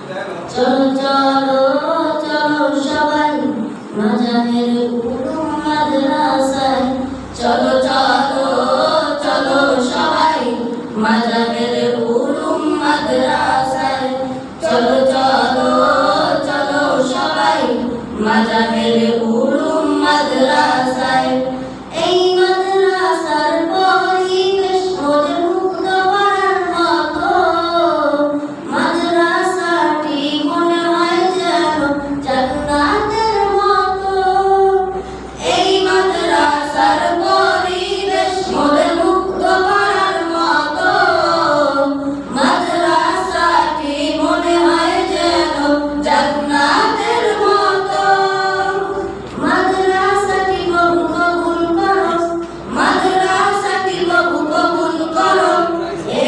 চলো চলো চলো সবাই মাজাহের উলুম মাদ্রাসায়। চলো চলো চলো সবাই মাজাহের উলুম মাদ্রাসায়। চলো চলো চলো সবাই মাজাহের উলুম মাদ্রাসায়। এই মাদ্রাসার পরিবেশ ওদের মুগ্ধ করার মতো। মাদ্রাসাটি মনে হয় যেন জান্নাতের মতো। এই মাদ্রাসার পরিবেশ ওদের মুগ্ধ করার মতো। মাদ্রাসাটি মনে হয় যেন জান্নাতের মতো। মাদ্রাসাটি বহু কবুল করো, মাদ্রাসাটি বহু কবুল করো,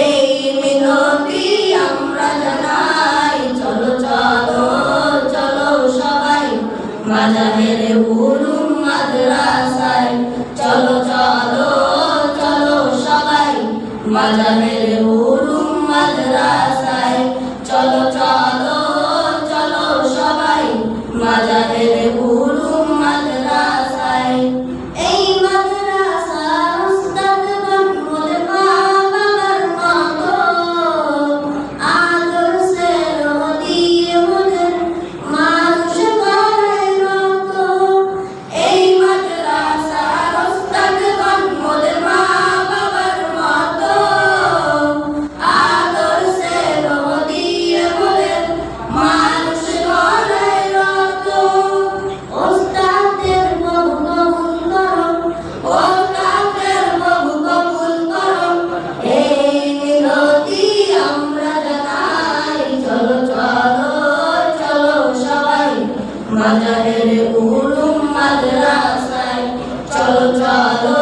এই মিনতি আমরা জানাই। চলো চলো চলো সবাই মাজাহের উলুম মাদ্রাসায়। চলো চলো চলো সবাই মাজাহের উলুম মাদ্রাসায়। চলো চলো চলো সবাই মাজাহের উলুম মাদ্রাসায়। এই মাদ্রাসার উস্তাদগণ ওদের মা বাবার মতো। আদর্শের দিয়ে ওদের মানুষ গড়ায় নত। এই মাদ্রাসার উস্তাদগণ ওদের মা বাবার মতো। আদর্শের দিয়ে ওদের মানুষ গড়ায় নত। ওস্তাদের বহু কবুল করো, ওস্তাদের বহু কবুল করো, এই মিনতি আমরা জানাই। চলো চলো চলো সবাই মাজাহের উলুম মাদ্রাসায়। চলো চলো